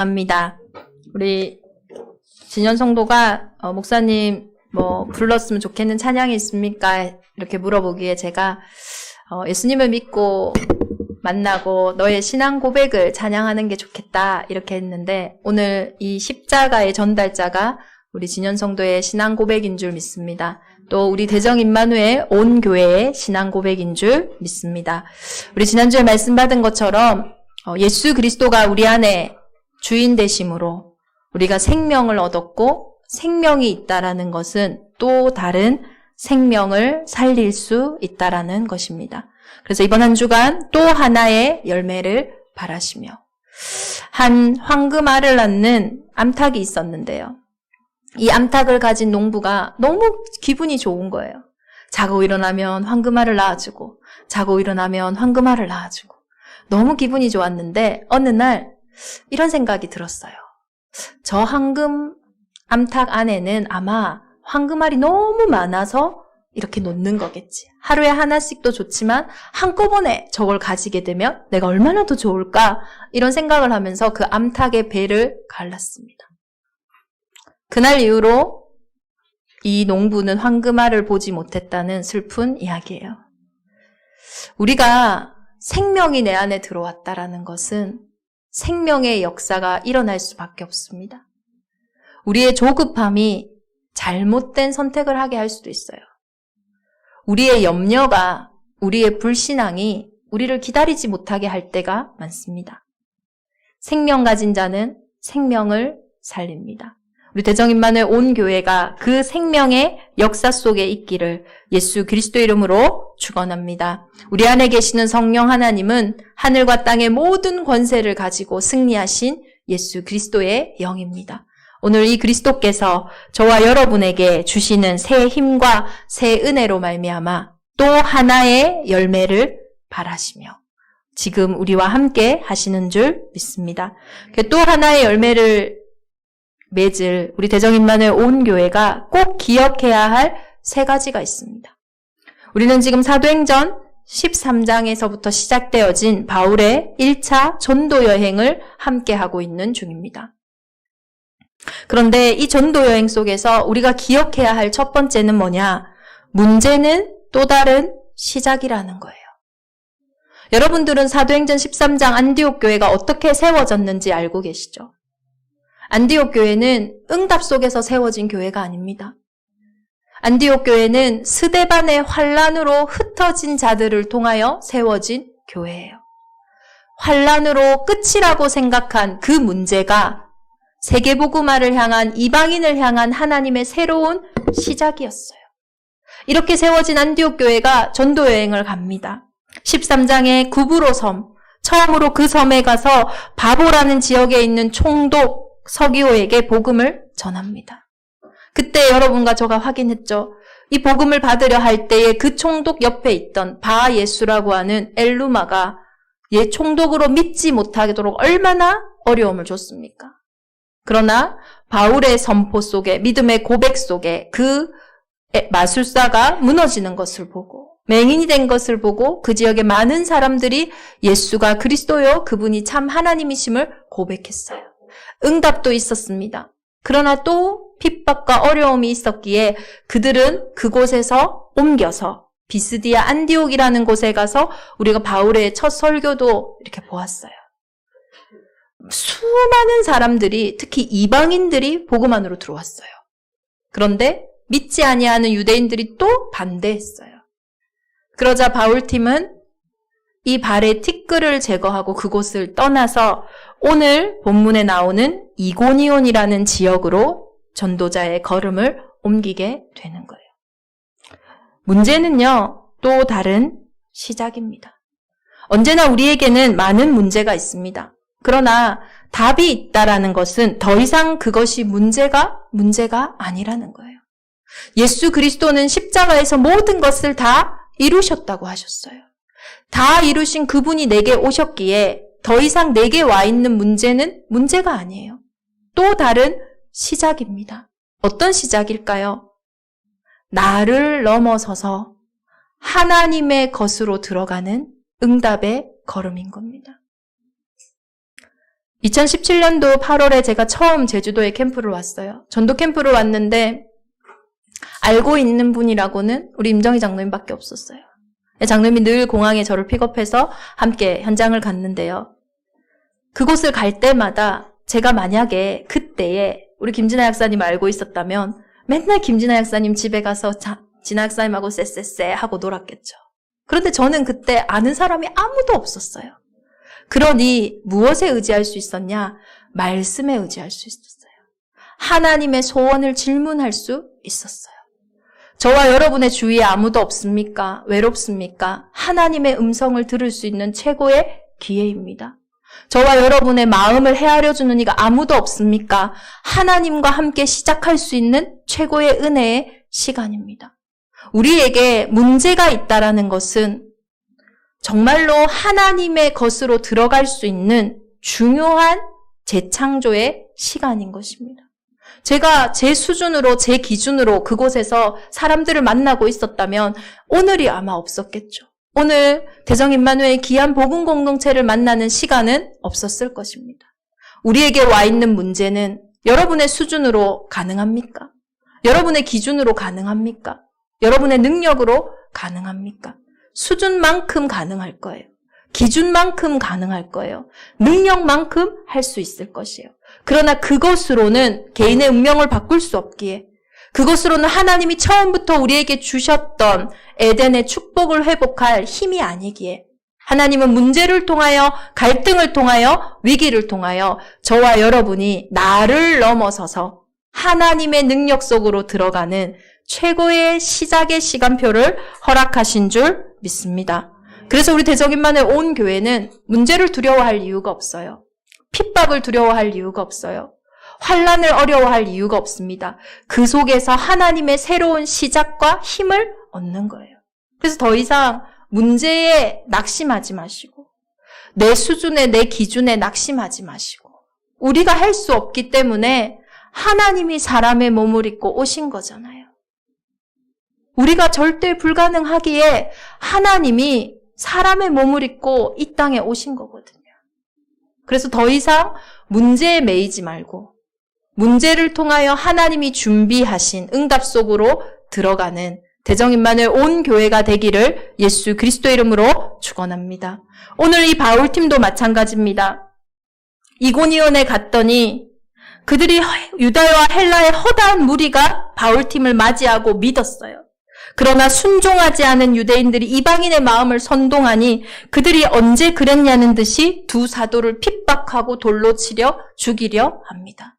합니다. 우리 진현 성도가 목사님 불렀으면 좋겠는 찬양이 있습니까? 이렇게 물어보기에 제가 예수님을 믿고 만나고 너의 신앙 고백을 찬양하는 게 좋겠다 이렇게 했는데, 오늘 이 십자가의 전달자가 우리 진현 성도의 신앙 고백인 줄 믿습니다. 또 우리 대정 임마누엘 온 교회의 신앙 고백인 줄 믿습니다. 우리 지난주에 말씀 받은 것처럼 예수 그리스도가 우리 안에 주인 되심으로 우리가 생명을 얻었고, 생명이 있다라는 것은 또 다른 생명을 살릴 수 있다라는 것입니다. 그래서 이번 한 주간 또 하나의 열매를 바라시며, 한 황금알을 낳는 암탉이 있었는데요. 이 암탉을 가진 농부가 너무 기분이 좋은 거예요. 자고 일어나면 황금알을 낳아주고, 자고 일어나면 황금알을 낳아주고, 너무 기분이 좋았는데 어느 날 이런 생각이 들었어요. 저 황금 암탉 안에는 아마 황금알이 너무 많아서 이렇게 놓는 거겠지. 하루에 하나씩도 좋지만 한꺼번에 저걸 가지게 되면 내가 얼마나 더 좋을까? 이런 생각을 하면서 그 암탉의 배를 갈랐습니다. 그날 이후로 이 농부는 황금알을 보지 못했다는 슬픈 이야기예요. 우리가 생명이 내 안에 들어왔다라는 것은 생명의 역사가 일어날 수밖에 없습니다. 우리의 조급함이 잘못된 선택을 하게 할 수도 있어요. 우리의 염려가, 우리의 불신앙이 우리를 기다리지 못하게 할 때가 많습니다. 생명 가진 자는 생명을 살립니다. 우리 대정 임마누엘 온 교회가 그 생명의 역사 속에 있기를 예수 그리스도 이름으로 축원합니다. 우리 안에 계시는 성령 하나님은 하늘과 땅의 모든 권세를 가지고 승리하신 예수 그리스도의 영입니다. 오늘 이 그리스도께서 저와 여러분에게 주시는 새 힘과 새 은혜로 말미암아 또 하나의 열매를 바라시며 지금 우리와 함께 하시는 줄 믿습니다. 또 하나의 열매를 맺을 우리 대정 임마누엘 온 교회가 꼭 기억해야 할 세 가지가 있습니다. 우리는 지금 사도행전 13장에서부터 시작되어진 바울의 1차 전도 여행을 함께 하고 있는 중입니다. 그런데 이 전도 여행 속에서 우리가 기억해야 할 첫 번째는 뭐냐? 문제는 또 다른 시작이라는 거예요. 여러분들은 사도행전 13장 안디옥 교회가 어떻게 세워졌는지 알고 계시죠? 안디옥 교회는 응답 속에서 세워진 교회가 아닙니다. 안디옥 교회는 스데반의 환란으로 흩어진 자들을 통하여 세워진 교회예요. 환란으로 끝이라고 생각한 그 문제가 세계복음화를 향한, 이방인을 향한 하나님의 새로운 시작이었어요. 이렇게 세워진 안디옥 교회가 전도 여행을 갑니다. 13장의 구브로 섬, 처음으로 그 섬에 가서 바보라는 지역에 있는 총독 서기호에게 복음을 전합니다. 그때 여러분과 저가 확인했죠. 이 복음을 받으려 할 때에 그 총독 옆에 있던 바예수라고 하는 엘루마가 총독으로 믿지 못하도록 얼마나 어려움을 줬습니까? 그러나 바울의 선포 속에, 믿음의 고백 속에 그 마술사가 무너지는 것을 보고, 맹인이 된 것을 보고 그 지역의 많은 사람들이 예수가 그리스도요, 그분이 참 하나님이심을 고백했어요. 응답도 있었습니다. 그러나 또 핍박과 어려움이 있었기에 그들은 그곳에서 옮겨서 비스디아 안디옥이라는 곳에 가서 우리가 바울의 첫 설교도 이렇게 보았어요. 수많은 사람들이, 특히 이방인들이 복음 안으로 들어왔어요. 그런데 믿지 아니하는 유대인들이 또 반대했어요. 그러자 바울팀은 이 발의 티끌을 제거하고 그곳을 떠나서 오늘 본문에 나오는 이고니온이라는 지역으로 전도자의 걸음을 옮기게 되는 거예요. 문제는요, 또 다른 시작입니다. 언제나 우리에게는 많은 문제가 있습니다. 그러나 답이 있다라는 것은 더 이상 그것이 문제가 아니라는 거예요. 예수 그리스도는 십자가에서 모든 것을 다 이루셨다고 하셨어요. 다 이루신 그분이 내게 오셨기에 더 이상 내게 와 있는 문제는 문제가 아니에요. 또 다른 시작입니다. 어떤 시작일까요? 나를 넘어서서 하나님의 것으로 들어가는 응답의 걸음인 겁니다. 2017년도 8월에 제가 처음 제주도에 캠프를 왔어요. 전도 캠프를 왔는데 알고 있는 분이라고는 우리 임정희 장로님밖에 없었어요. 장로님이 늘 공항에 저를 픽업해서 함께 현장을 갔는데요. 그곳을 갈 때마다 제가 만약에 그때에 우리 김진아 약사님 알고 있었다면 맨날 김진아 약사님 집에 가서 진아 약사님하고 쎄쎄쎄 하고 놀았겠죠. 그런데 저는 그때 아는 사람이 아무도 없었어요. 그러니 무엇에 의지할 수 있었냐? 말씀에 의지할 수 있었어요. 하나님의 소원을 질문할 수 있었어요. 저와 여러분의 주위에 아무도 없습니까? 외롭습니까? 하나님의 음성을 들을 수 있는 최고의 기회입니다. 저와 여러분의 마음을 헤아려 주는 이가 아무도 없습니까? 하나님과 함께 시작할 수 있는 최고의 은혜의 시간입니다. 우리에게 문제가 있다라는 것은 정말로 하나님의 것으로 들어갈 수 있는 중요한 재창조의 시간인 것입니다. 제가 제 수준으로, 제 기준으로 그곳에서 사람들을 만나고 있었다면 오늘이 아마 없었겠죠. 오늘 대성 임마누엘 귀한 복음 공동체를 만나는 시간은 없었을 것입니다. 우리에게 와 있는 문제는 여러분의 수준으로 가능합니까? 여러분의 기준으로 가능합니까? 여러분의 능력으로 가능합니까? 수준만큼 가능할 거예요. 기준만큼 가능할 거예요. 능력만큼 할 수 있을 것이에요. 그러나 그것으로는 개인의 운명을 바꿀 수 없기에, 그것으로는 하나님이 처음부터 우리에게 주셨던 에덴의 축복을 회복할 힘이 아니기에, 하나님은 문제를 통하여, 갈등을 통하여, 위기를 통하여 저와 여러분이 나를 넘어서서 하나님의 능력 속으로 들어가는 최고의 시작의 시간표를 허락하신 줄 믿습니다. 그래서 우리 대적인만의 온 교회는 문제를 두려워할 이유가 없어요. 핍박을 두려워할 이유가 없어요. 환난을 어려워할 이유가 없습니다. 그 속에서 하나님의 새로운 시작과 힘을 얻는 거예요. 그래서 더 이상 문제에 낙심하지 마시고, 내 수준에, 내 기준에 낙심하지 마시고, 우리가 할 수 없기 때문에 하나님이 사람의 몸을 입고 오신 거잖아요. 우리가 절대 불가능하기에 하나님이 사람의 몸을 입고 이 땅에 오신 거거든요. 그래서 더 이상 문제에 매이지 말고 문제를 통하여 하나님이 준비하신 응답 속으로 들어가는 대정임마누엘 온 교회가 되기를 예수 그리스도 이름으로 축원합니다. 오늘 이 바울팀도 마찬가지입니다. 이고니온에 갔더니 그들이 유다와 헬라의 허다한 무리가 바울팀을 맞이하고 믿었어요. 그러나 순종하지 않은 유대인들이 이방인의 마음을 선동하니 그들이 언제 그랬냐는 듯이 두 사도를 핍박하고 돌로 치려 죽이려 합니다.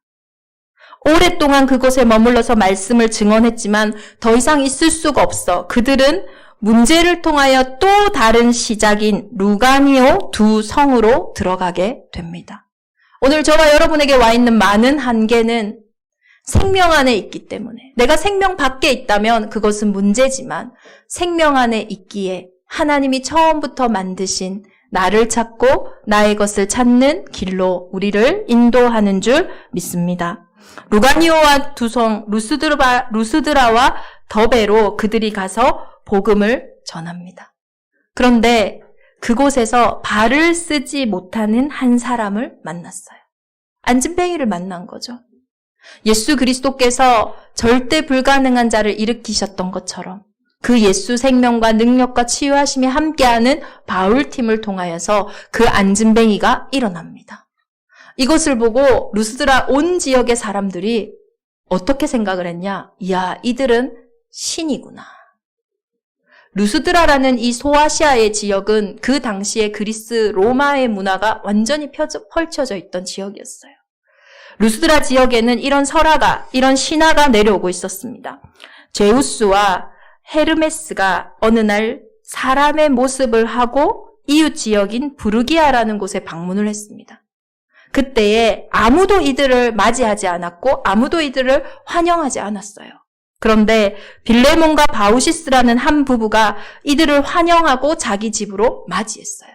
오랫동안 그곳에 머물러서 말씀을 증언했지만 더 이상 있을 수가 없어 그들은 문제를 통하여 또 다른 시작인 루가니오 두 성으로 들어가게 됩니다. 오늘 저와 여러분에게 와 있는 많은 한계는 생명 안에 있기 때문에, 내가 생명 밖에 있다면 그것은 문제지만 생명 안에 있기에 하나님이 처음부터 만드신 나를 찾고 나의 것을 찾는 길로 우리를 인도하는 줄 믿습니다. 루가니오와 두 성 루스드라와 더베로 그들이 가서 복음을 전합니다. 그런데 그곳에서 발을 쓰지 못하는 한 사람을 만났어요. 안진뱅이를 만난 거죠. 예수 그리스도께서 절대 불가능한 자를 일으키셨던 것처럼 그 예수 생명과 능력과 치유하심이 함께하는 바울팀을 통하여서 그 안진뱅이가 일어납니다. 이것을 보고 루스드라 온 지역의 사람들이 어떻게 생각을 했냐? 이야, 이들은 신이구나. 루스드라라는 이 소아시아의 지역은 그 당시에 그리스 로마의 문화가 완전히 펼쳐져 있던 지역이었어요. 루스드라 지역에는 이런 설화가, 이런 신화가 내려오고 있었습니다. 제우스와 헤르메스가 어느 날 사람의 모습을 하고 이웃 지역인 부르기아라는 곳에 방문을 했습니다. 그때에 아무도 이들을 맞이하지 않았고 아무도 이들을 환영하지 않았어요. 그런데 빌레몬과 바우시스라는 한 부부가 이들을 환영하고 자기 집으로 맞이했어요.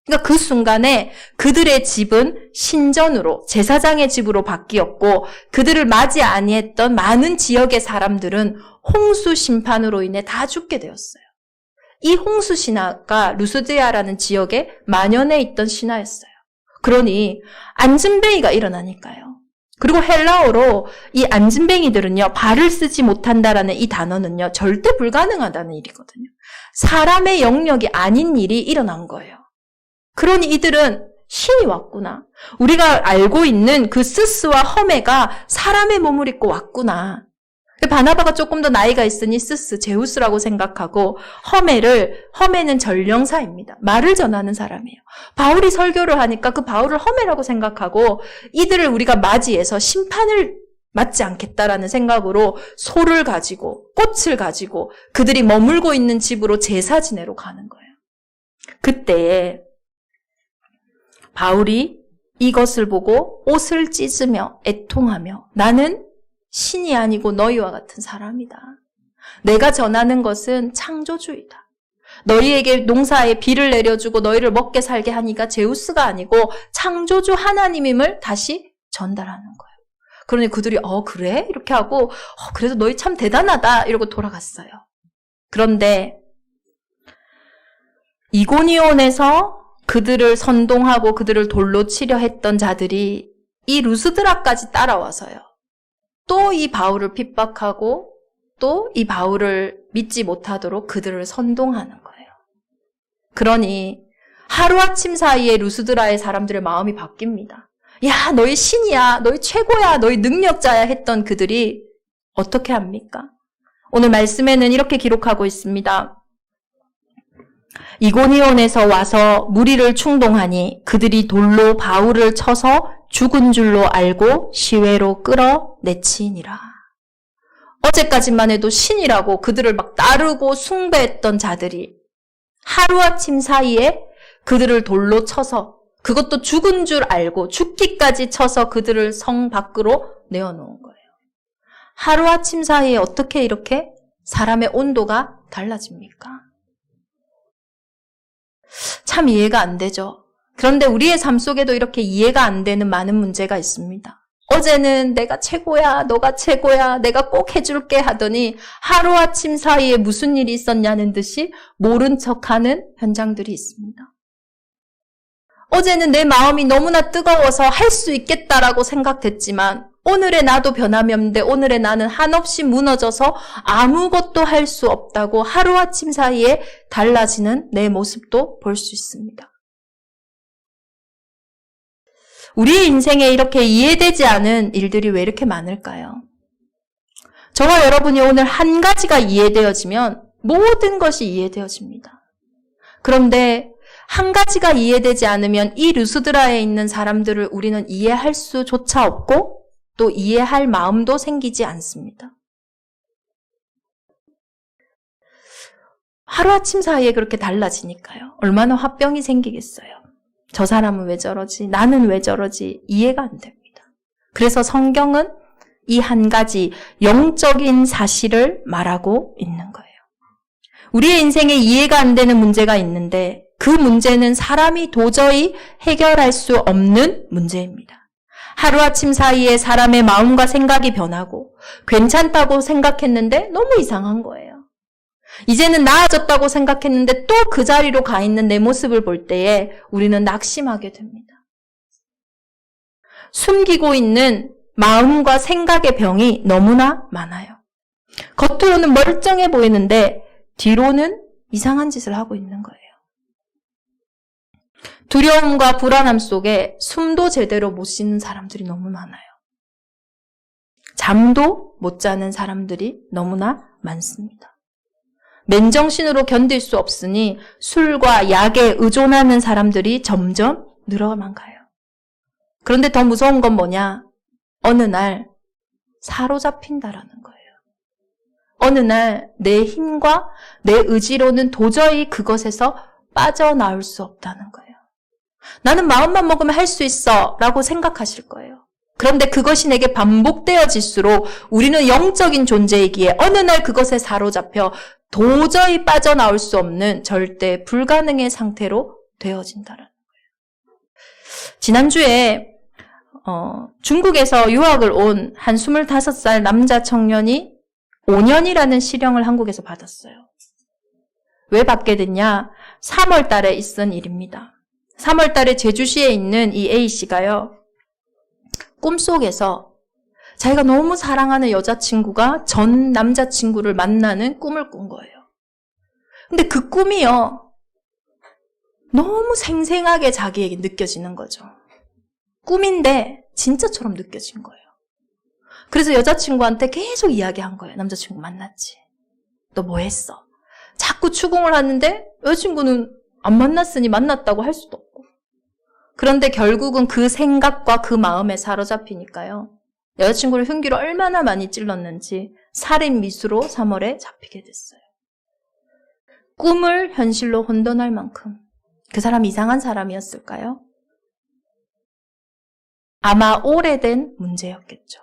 그러니까 그 순간에 그들의 집은 신전으로, 제사장의 집으로 바뀌었고 그들을 맞이 아니했던 많은 지역의 사람들은 홍수 심판으로 인해 다 죽게 되었어요. 이 홍수 신화가 루스드라라는 지역에 만연해 있던 신화였어요. 그러니 안진뱅이가 일어나니까요. 그리고 헬라어로 이 안진뱅이들은요, 발을 쓰지 못한다라는 이 단어는요, 절대 불가능하다는 일이거든요. 사람의 영역이 아닌 일이 일어난 거예요. 그러니 이들은 신이 왔구나. 우리가 알고 있는 그 스스와 허메가 사람의 몸을 입고 왔구나. 바나바가 조금 더 나이가 있으니 스스, 제우스라고 생각하고 허메는 전령사입니다. 말을 전하는 사람이에요. 바울이 설교를 하니까 그 바울을 허메라고 생각하고 이들을 우리가 맞이해서 심판을 맞지 않겠다라는 생각으로 소를 가지고 꽃을 가지고 그들이 머물고 있는 집으로 제사 지내러 가는 거예요. 그때에 바울이 이것을 보고 옷을 찢으며 애통하며 나는 신이 아니고 너희와 같은 사람이다. 내가 전하는 것은 창조주의다. 너희에게 농사에 비를 내려주고 너희를 먹게 살게 하니까 제우스가 아니고 창조주 하나님임을 다시 전달하는 거예요. 그러니 그들이 그래? 이렇게 하고 그래도 너희 참 대단하다 이러고 돌아갔어요. 그런데 이고니온에서 그들을 선동하고 그들을 돌로 치려 했던 자들이 이 루스드라까지 따라와서요. 또 이 바울을 핍박하고 또 이 바울을 믿지 못하도록 그들을 선동하는 거예요. 그러니 하루아침 사이에 루스드라의 사람들의 마음이 바뀝니다. 야, 너희 신이야, 너희 최고야, 너희 능력자야 했던 그들이 어떻게 합니까? 오늘 말씀에는 이렇게 기록하고 있습니다. 이고니온에서 와서 무리를 충동하니 그들이 돌로 바울을 쳐서 죽은 줄로 알고 시외로 끌어내치니라. 어제까지만 해도 신이라고 그들을 막 따르고 숭배했던 자들이 하루아침 사이에 그들을 돌로 쳐서 그것도 죽은 줄 알고 죽기까지 쳐서 그들을 성 밖으로 내어놓은 거예요. 하루아침 사이에 어떻게 이렇게 사람의 온도가 달라집니까? 참 이해가 안 되죠. 그런데 우리의 삶 속에도 이렇게 이해가 안 되는 많은 문제가 있습니다. 어제는 내가 최고야, 너가 최고야, 내가 꼭 해줄게 하더니 하루아침 사이에 무슨 일이 있었냐는 듯이 모른 척하는 현장들이 있습니다. 어제는 내 마음이 너무나 뜨거워서 할 수 있겠다라고 생각했지만 오늘의 나도 변함이 없는데 오늘의 나는 한없이 무너져서 아무것도 할 수 없다고 하루아침 사이에 달라지는 내 모습도 볼 수 있습니다. 우리의 인생에 이렇게 이해되지 않은 일들이 왜 이렇게 많을까요? 저와 여러분이 오늘 한 가지가 이해되어지면 모든 것이 이해되어집니다. 그런데 한 가지가 이해되지 않으면 이 루스드라에 있는 사람들을 우리는 이해할 수조차 없고 또 이해할 마음도 생기지 않습니다. 하루아침 사이에 그렇게 달라지니까요. 얼마나 화병이 생기겠어요. 저 사람은 왜 저러지? 나는 왜 저러지? 이해가 안 됩니다. 그래서 성경은 이 한 가지 영적인 사실을 말하고 있는 거예요. 우리의 인생에 이해가 안 되는 문제가 있는데 그 문제는 사람이 도저히 해결할 수 없는 문제입니다. 하루아침 사이에 사람의 마음과 생각이 변하고 괜찮다고 생각했는데 너무 이상한 거예요. 이제는 나아졌다고 생각했는데 또 그 자리로 가 있는 내 모습을 볼 때에 우리는 낙심하게 됩니다. 숨기고 있는 마음과 생각의 병이 너무나 많아요. 겉으로는 멀쩡해 보이는데 뒤로는 이상한 짓을 하고 있는 거예요. 두려움과 불안함 속에 숨도 제대로 못 쉬는 사람들이 너무 많아요. 잠도 못 자는 사람들이 너무나 많습니다. 맨정신으로 견딜 수 없으니 술과 약에 의존하는 사람들이 점점 늘어만 가요. 그런데 더 무서운 건 뭐냐? 어느 날 사로잡힌다라는 거예요. 어느 날 내 힘과 내 의지로는 도저히 그것에서 빠져나올 수 없다는 거예요. 나는 마음만 먹으면 할 수 있어 라고 생각하실 거예요. 그런데 그것이 내게 반복되어질수록 우리는 영적인 존재이기에 어느 날 그것에 사로잡혀 도저히 빠져나올 수 없는 절대 불가능의 상태로 되어진다는 거예요. 지난주에 중국에서 유학을 온 한 25살 남자 청년이 5년이라는 실형을 한국에서 받았어요. 왜 받게 됐냐? 3월 달에 있은 일입니다. 3월 달에 제주시에 있는 이 A씨가요. 꿈속에서 자기가 너무 사랑하는 여자친구가 전 남자친구를 만나는 꿈을 꾼 거예요. 근데 그 꿈이요. 너무 생생하게 자기에게 느껴지는 거죠. 꿈인데 진짜처럼 느껴진 거예요. 그래서 여자친구한테 계속 이야기한 거예요. 남자친구 만났지. 너 뭐 했어? 자꾸 추궁을 하는데 여자친구는 안 만났으니 만났다고 할 수도 없고. 그런데 결국은 그 생각과 그 마음에 사로잡히니까요. 여자친구를 흉기로 얼마나 많이 찔렀는지 살인 미수로 3월에 잡히게 됐어요. 꿈을 현실로 혼돈할 만큼 그 사람 이상한 사람이었을까요? 아마 오래된 문제였겠죠.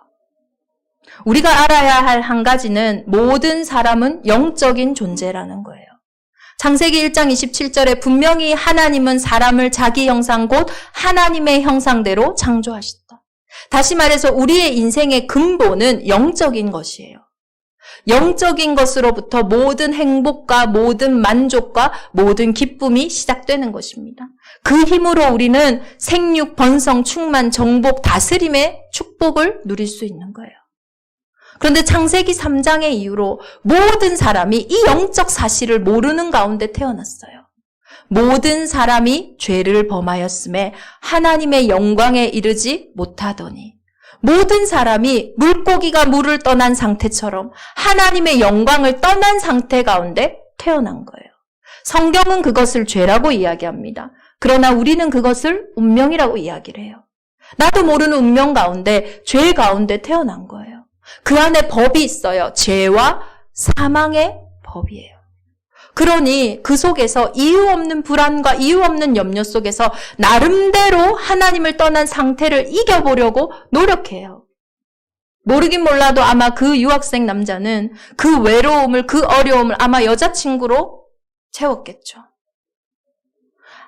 우리가 알아야 할 한 가지는 모든 사람은 영적인 존재라는 거예요. 창세기 1장 27절에 분명히 하나님은 사람을 자기 형상 곧 하나님의 형상대로 창조하셨다. 다시 말해서 우리의 인생의 근본은 영적인 것이에요. 영적인 것으로부터 모든 행복과 모든 만족과 모든 기쁨이 시작되는 것입니다. 그 힘으로 우리는 생육, 번성, 충만, 정복, 다스림의 축복을 누릴 수 있는 거예요. 그런데 창세기 3장의 이후로 모든 사람이 이 영적 사실을 모르는 가운데 태어났어요. 모든 사람이 죄를 범하였음에 하나님의 영광에 이르지 못하더니 모든 사람이 물고기가 물을 떠난 상태처럼 하나님의 영광을 떠난 상태 가운데 태어난 거예요. 성경은 그것을 죄라고 이야기합니다. 그러나 우리는 그것을 운명이라고 이야기를 해요. 나도 모르는 운명 가운데 죄 가운데 태어난 거예요. 그 안에 법이 있어요. 죄와 사망의 법이에요. 그러니 그 속에서 이유 없는 불안과 이유 없는 염려 속에서 나름대로 하나님을 떠난 상태를 이겨보려고 노력해요. 모르긴 몰라도 아마 그 유학생 남자는 그 외로움을, 그 어려움을 아마 여자친구로 채웠겠죠.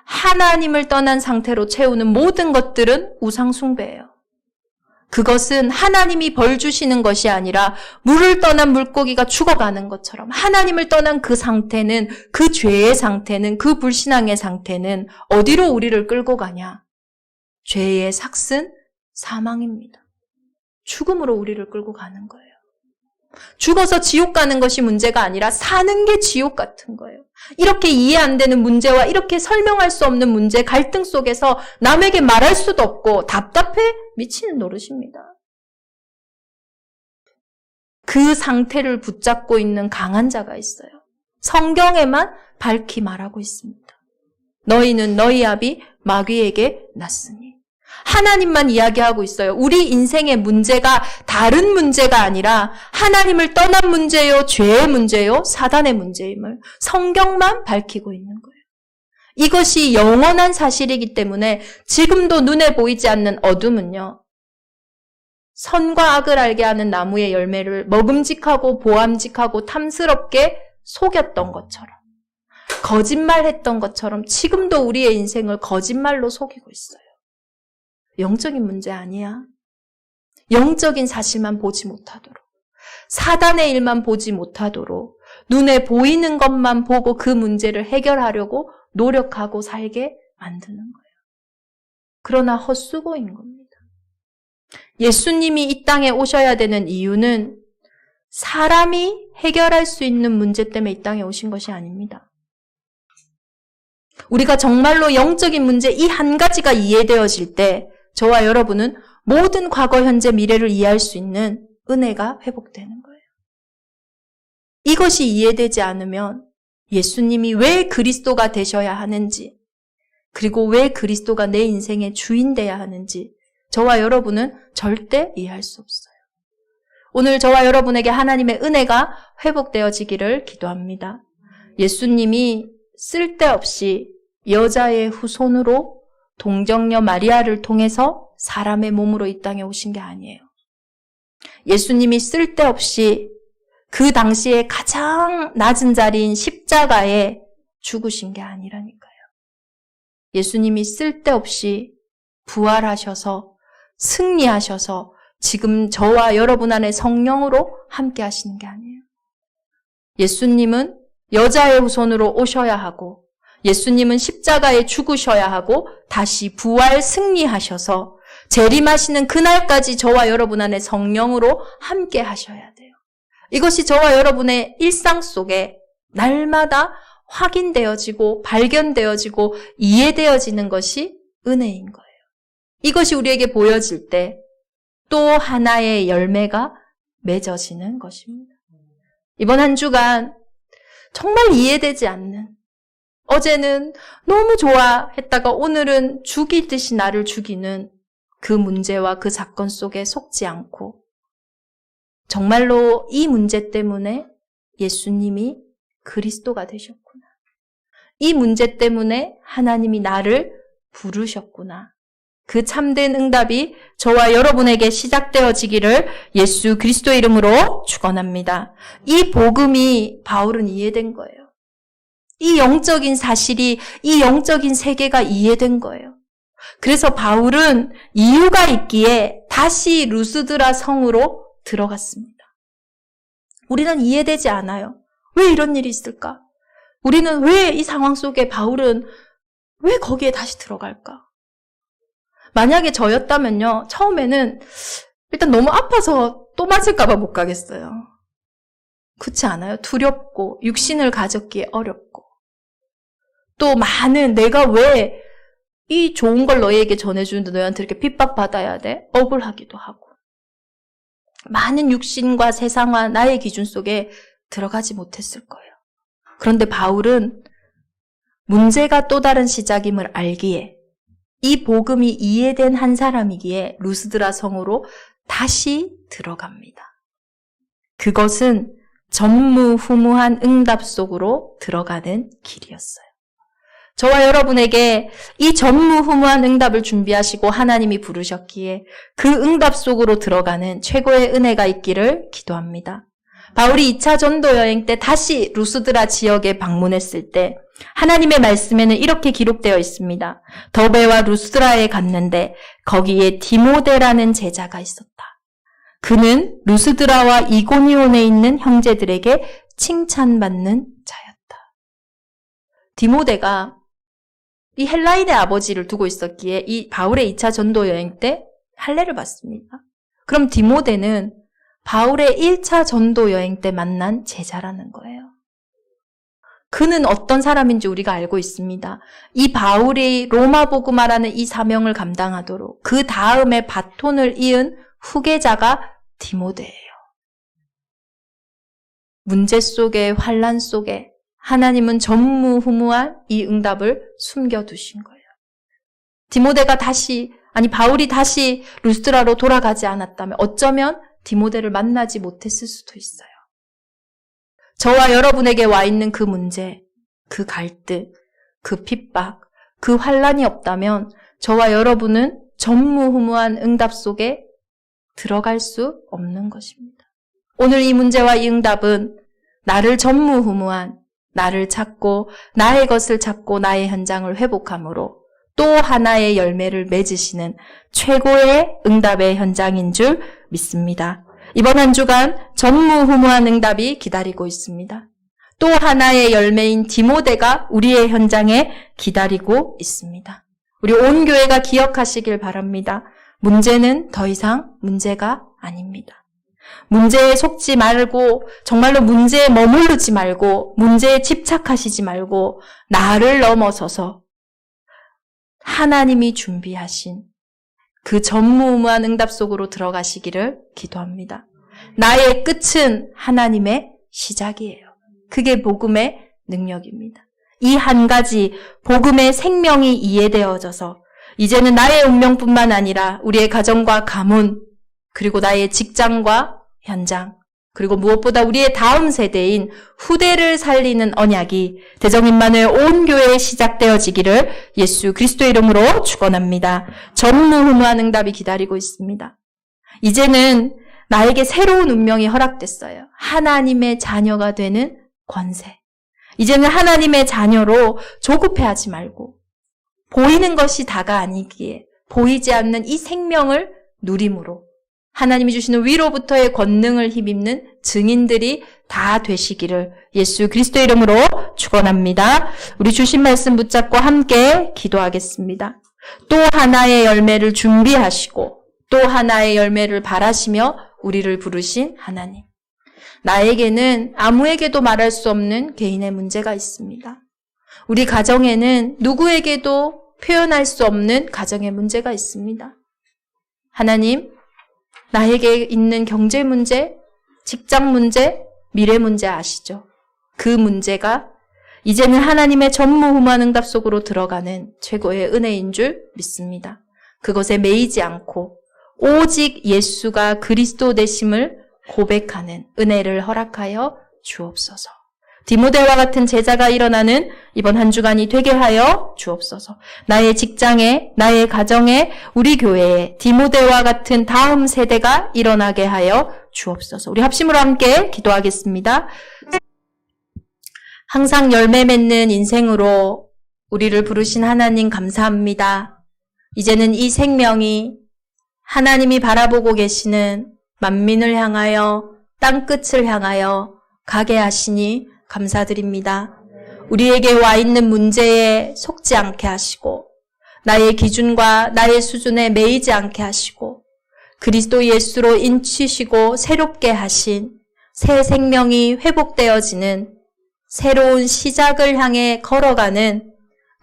하나님을 떠난 상태로 채우는 모든 것들은 우상숭배예요. 그것은 하나님이 벌 주시는 것이 아니라 물을 떠난 물고기가 죽어가는 것처럼 하나님을 떠난 그 상태는, 그 죄의 상태는, 그 불신앙의 상태는 어디로 우리를 끌고 가냐? 죄의 삭슨 사망입니다. 죽음으로 우리를 끌고 가는 거예요. 죽어서 지옥 가는 것이 문제가 아니라 사는 게 지옥 같은 거예요. 이렇게 이해 안 되는 문제와 이렇게 설명할 수 없는 문제, 갈등 속에서 남에게 말할 수도 없고 답답해 미치는 노릇입니다. 그 상태를 붙잡고 있는 강한 자가 있어요. 성경에만 밝히 말하고 있습니다. 너희는 너희 아비 마귀에게 났으니. 하나님만 이야기하고 있어요. 우리 인생의 문제가 다른 문제가 아니라 하나님을 떠난 문제요, 죄의 문제요, 사단의 문제임을 성경만 밝히고 있는 거예요. 이것이 영원한 사실이기 때문에 지금도 눈에 보이지 않는 어둠은요, 선과 악을 알게 하는 나무의 열매를 먹음직하고 보암직하고 탐스럽게 속였던 것처럼, 거짓말했던 것처럼 지금도 우리의 인생을 거짓말로 속이고 있어요. 영적인 문제 아니야. 영적인 사실만 보지 못하도록, 사단의 일만 보지 못하도록 눈에 보이는 것만 보고 그 문제를 해결하려고 노력하고 살게 만드는 거예요. 그러나 헛수고인 겁니다. 예수님이 이 땅에 오셔야 되는 이유는 사람이 해결할 수 있는 문제 때문에 이 땅에 오신 것이 아닙니다. 우리가 정말로 영적인 문제 이 한 가지가 이해되어질 때 저와 여러분은 모든 과거, 현재, 미래를 이해할 수 있는 은혜가 회복되는 거예요. 이것이 이해되지 않으면 예수님이 왜 그리스도가 되셔야 하는지, 그리고 왜 그리스도가 내 인생의 주인 되어야 하는지 저와 여러분은 절대 이해할 수 없어요. 오늘 저와 여러분에게 하나님의 은혜가 회복되어지기를 기도합니다. 예수님이 쓸데없이 여자의 후손으로 동정녀 마리아를 통해서 사람의 몸으로 이 땅에 오신 게 아니에요. 예수님이 쓸데없이 그 당시에 가장 낮은 자리인 십자가에 죽으신 게 아니라니까요. 예수님이 쓸데없이 부활하셔서 승리하셔서 지금 저와 여러분 안에 성령으로 함께 하시는 게 아니에요. 예수님은 여자의 후손으로 오셔야 하고 예수님은 십자가에 죽으셔야 하고 다시 부활 승리하셔서 재림하시는 그날까지 저와 여러분 안에 성령으로 함께 하셔야 돼요. 이것이 저와 여러분의 일상 속에 날마다 확인되어지고 발견되어지고 이해되어지는 것이 은혜인 거예요. 이것이 우리에게 보여질 때 또 하나의 열매가 맺어지는 것입니다. 이번 한 주간 정말 이해되지 않는, 어제는 너무 좋아했다가 오늘은 죽이듯이 나를 죽이는 그 문제와 그 사건 속에 속지 않고 정말로 이 문제 때문에 예수님이 그리스도가 되셨구나. 이 문제 때문에 하나님이 나를 부르셨구나. 그 참된 응답이 저와 여러분에게 시작되어지기를 예수 그리스도의 이름으로 축원합니다. 이 복음이 바울은 이해된 거예요. 이 영적인 사실이, 이 영적인 세계가 이해된 거예요. 그래서 바울은 이유가 있기에 다시 루스드라 성으로 들어갔습니다. 우리는 이해되지 않아요. 왜 이런 일이 있을까? 우리는 왜 이 상황 속에 바울은 왜 거기에 다시 들어갈까? 만약에 저였다면요, 처음에는 일단 너무 아파서 또 맞을까봐 못 가겠어요. 그렇지 않아요? 두렵고 육신을 가졌기에 어렵고 또 많은 내가 왜 이 좋은 걸 너희에게 전해주는데 너희한테 이렇게 핍박받아야 돼? 억울하기도 하고 많은 육신과 세상과 나의 기준 속에 들어가지 못했을 거예요. 그런데 바울은 문제가 또 다른 시작임을 알기에 이 복음이 이해된 한 사람이기에 루스드라 성으로 다시 들어갑니다. 그것은 전무후무한 응답 속으로 들어가는 길이었어요. 저와 여러분에게 이 전무후무한 응답을 준비하시고 하나님이 부르셨기에 그 응답 속으로 들어가는 최고의 은혜가 있기를 기도합니다. 바울이 2차 전도 여행 때 다시 루스드라 지역에 방문했을 때 하나님의 말씀에는 이렇게 기록되어 있습니다. 더베와 루스드라에 갔는데 거기에 디모데라는 제자가 있었다. 그는 루스드라와 이고니온에 있는 형제들에게 칭찬받는 자였다. 디모데가 이 헬라인의 아버지를 두고 있었기에 이 바울의 2차 전도 여행 때 할례를 받습니다. 그럼 디모데는 바울의 1차 전도 여행 때 만난 제자라는 거예요. 그는 어떤 사람인지 우리가 알고 있습니다. 이 바울이 로마 복음화라는 이 사명을 감당하도록 그 다음에 바톤을 이은 후계자가 디모데예요. 문제 속에, 환난 속에 하나님은 전무후무한 이 응답을 숨겨두신 거예요. 바울이 다시 루스드라로 돌아가지 않았다면 어쩌면 디모데를 만나지 못했을 수도 있어요. 저와 여러분에게 와 있는 그 문제, 그 갈등, 그 핍박, 그 환난이 없다면 저와 여러분은 전무후무한 응답 속에 들어갈 수 없는 것입니다. 오늘 이 문제와 이 응답은 나를 전무후무한, 나를 찾고 나의 것을 찾고 나의 현장을 회복함으로 또 하나의 열매를 맺으시는 최고의 응답의 현장인 줄 믿습니다. 이번 한 주간 전무후무한 응답이 기다리고 있습니다. 또 하나의 열매인 디모데가 우리의 현장에 기다리고 있습니다. 우리 온 교회가 기억하시길 바랍니다. 문제는 더 이상 문제가 아닙니다. 문제에 속지 말고 정말로 문제에 머무르지 말고 문제에 집착하시지 말고 나를 넘어서서 하나님이 준비하신 그 전무후무한 응답 속으로 들어가시기를 기도합니다. 나의 끝은 하나님의 시작이에요. 그게 복음의 능력입니다. 이 한 가지 복음의 생명이 이해되어져서 이제는 나의 운명뿐만 아니라 우리의 가정과 가문 그리고 나의 직장과 현장 그리고 무엇보다 우리의 다음 세대인 후대를 살리는 언약이 대정임마누엘 온 교회에 시작되어지기를 예수 그리스도의 이름으로 축원합니다. 전무후무한 응답이 기다리고 있습니다. 이제는 나에게 새로운 운명이 허락됐어요. 하나님의 자녀가 되는 권세. 이제는 하나님의 자녀로 조급해하지 말고 보이는 것이 다가 아니기에 보이지 않는 이 생명을 누림으로 하나님이 주시는 위로부터의 권능을 힘입는 증인들이 다 되시기를 예수 그리스도의 이름으로 축원합니다. 우리 주신 말씀 붙잡고 함께 기도하겠습니다. 또 하나의 열매를 준비하시고 또 하나의 열매를 바라시며 우리를 부르신 하나님. 나에게는 아무에게도 말할 수 없는 개인의 문제가 있습니다. 우리 가정에는 누구에게도 표현할 수 없는 가정의 문제가 있습니다. 하나님, 나에게 있는 경제 문제, 직장 문제, 미래 문제 아시죠? 그 문제가 이제는 하나님의 전무후무한 응답 속으로 들어가는 최고의 은혜인 줄 믿습니다. 그것에 매이지 않고 오직 예수가 그리스도 되심을 고백하는 은혜를 허락하여 주옵소서. 디모데와 같은 제자가 일어나는 이번 한 주간이 되게 하여 주옵소서. 나의 직장에, 나의 가정에, 우리 교회에 디모데와 같은 다음 세대가 일어나게 하여 주옵소서. 우리 합심으로 함께 기도하겠습니다. 항상 열매 맺는 인생으로 우리를 부르신 하나님 감사합니다. 이제는 이 생명이 하나님이 바라보고 계시는 만민을 향하여 땅끝을 향하여 가게 하시니 감사드립니다. 우리에게 와 있는 문제에 속지 않게 하시고 나의 기준과 나의 수준에 매이지 않게 하시고 그리스도 예수로 인치시고 새롭게 하신 새 생명이 회복되어지는 새로운 시작을 향해 걸어가는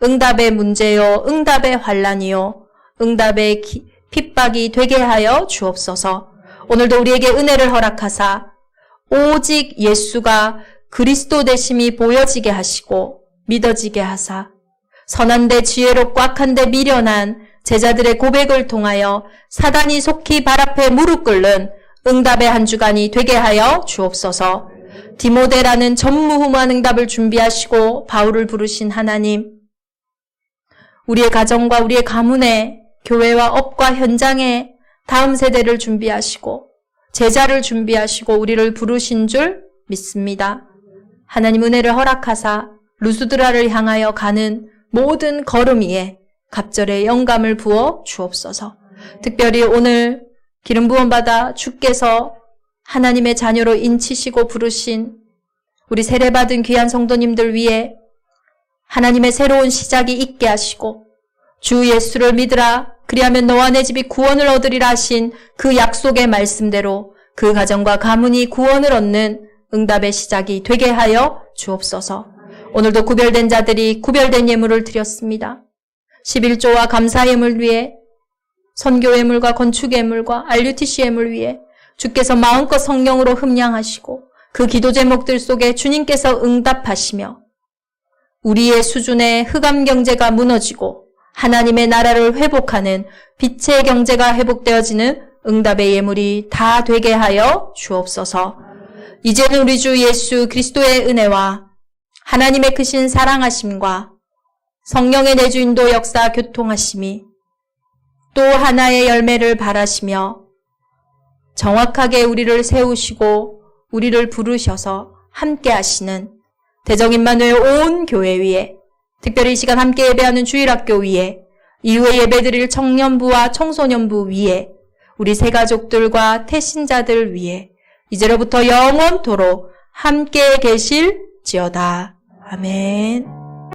응답의 문제요, 응답의 환란이요, 응답의 핍박이 되게 하여 주옵소서. 오늘도 우리에게 은혜를 허락하사 오직 예수가 그리스도 되심이 보여지게 하시고 믿어지게 하사 선한데 지혜롭고 악한데 미련한 제자들의 고백을 통하여 사단이 속히 발 앞에 무릎 꿇는 응답의 한 주간이 되게 하여 주옵소서. 디모데라는 전무후무한 응답을 준비하시고 바울을 부르신 하나님, 우리의 가정과 우리의 가문에 교회와 업과 현장에 다음 세대를 준비하시고 제자를 준비하시고 우리를 부르신 줄 믿습니다. 하나님 은혜를 허락하사 루스드라를 향하여 가는 모든 걸음 위에 갑절의 영감을 부어 주옵소서. 특별히 오늘 기름 부음 받아 주께서 하나님의 자녀로 인치시고 부르신 우리 세례받은 귀한 성도님들 위해 하나님의 새로운 시작이 있게 하시고 주 예수를 믿으라 그리하면 너와 내 집이 구원을 얻으리라 하신 그 약속의 말씀대로 그 가정과 가문이 구원을 얻는 응답의 시작이 되게 하여 주옵소서. 오늘도 구별된 자들이 구별된 예물을 드렸습니다. 11조와 감사 예물 위에 선교 예물과 건축 예물과 RUTC 예물 위에 주께서 마음껏 성령으로 흠량하시고 그 기도 제목들 속에 주님께서 응답하시며 우리의 수준의 흑암 경제가 무너지고 하나님의 나라를 회복하는 빛의 경제가 회복되어지는 응답의 예물이 다 되게 하여 주옵소서. 이제는 우리 주 예수 그리스도의 은혜와 하나님의 크신 사랑하심과 성령의 내주인도 역사 교통하심이 또 하나의 열매를 바라시며 정확하게 우리를 세우시고 우리를 부르셔서 함께 하시는 대정 임마누엘 온 교회 위에 특별히 이 시간 함께 예배하는 주일학교 위에 이후에 예배드릴 청년부와 청소년부 위에 우리 새가족들과 태신자들 위에 이제로부터 영원토록 함께 계실지어다. 아멘.